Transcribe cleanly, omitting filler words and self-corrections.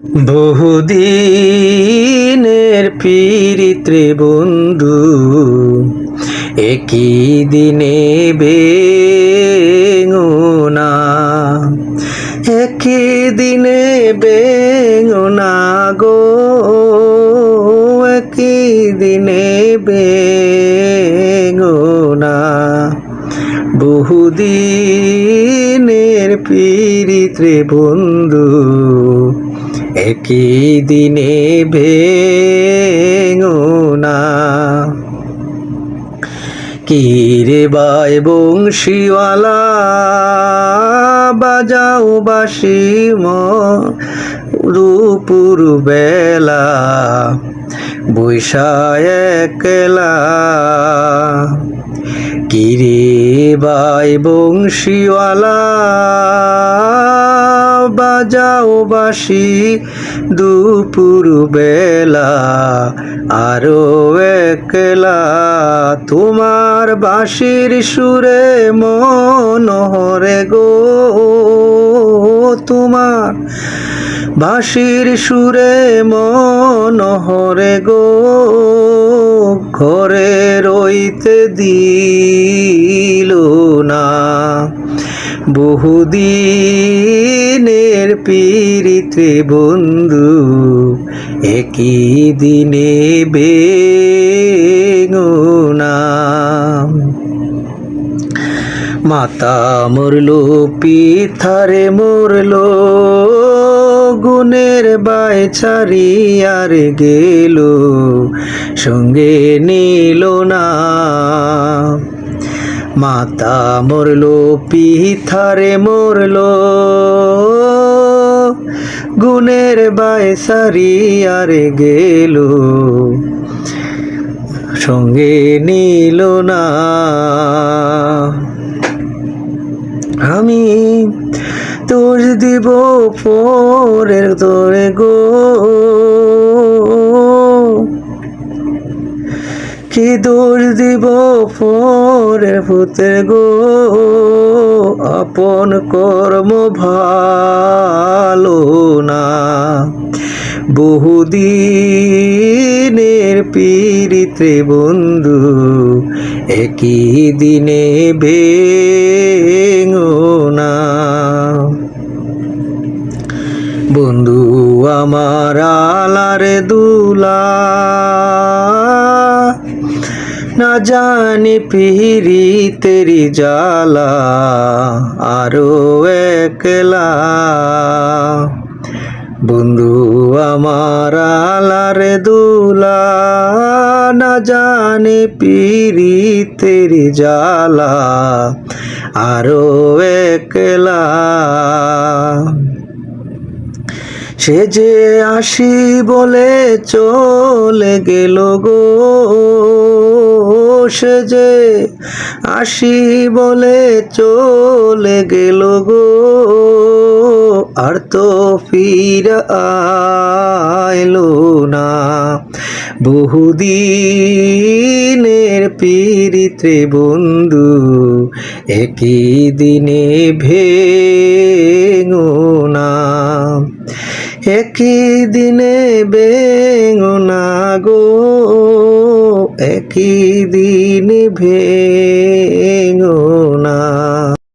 বহুদিনের পীড়িত্রে বন্ধু একই দিনে বেঙুনা, একই দিনে বেঙুনা গো, একই দিনে বেঙুনা। বহুদিনের পীড়িত্রে বন্ধু একই দিনে বেঙুনা। কি রে বাই বংশীওয়ালা বাজাও বাঁশি দুপুর বেলা বৈশা একলা। কি রে বাই বংশীওয়ালা বাজাও বাঁশি দুপুর বেলা আরো একলা। তোমার বাঁশির সুরে মন হরে গো, তোমার বাঁশির সুরে মন হরে গো, ঘরে রইতে দিল না। বহুদিনের পীড়িতে বন্ধু একই দিনে বেঙুনা। মাতা মরলো পিতারে মরলো, গুণের বাই ছাড়িয়ার গেল সঙ্গে নিল না। মাতা মরলো পিতারে মরলো, গুণের বাই ছাড়িয়ার গেল সঙ্গে নিল না। আমি দোষ দিব পরের তোরে গো, কি দোষ দিব পরের ভূতের গো, আপন কর্ম ভালো না। বহুদিনের পীড়িতে বন্ধু একই দিনে বেঙুনা। বন্ধু আমার আলারে দুলা না জানি পীড়িতেরি জ্বালা আরো একলা। বন্ধু আমার আলারে দুলা না জানি পীড়িতেরি জ্বালা আরো একলা। সে যে আসি বলে চলে গেল গো, সে যে আসি বলে চলে গেল গো, আর তো ফিরে আইলো না। বহুদিনের পীড়িতে বন্ধু একই দিনে বেঙুনা, একই দিনে বেঙুনা গো, একই দিনে বেঙুনা।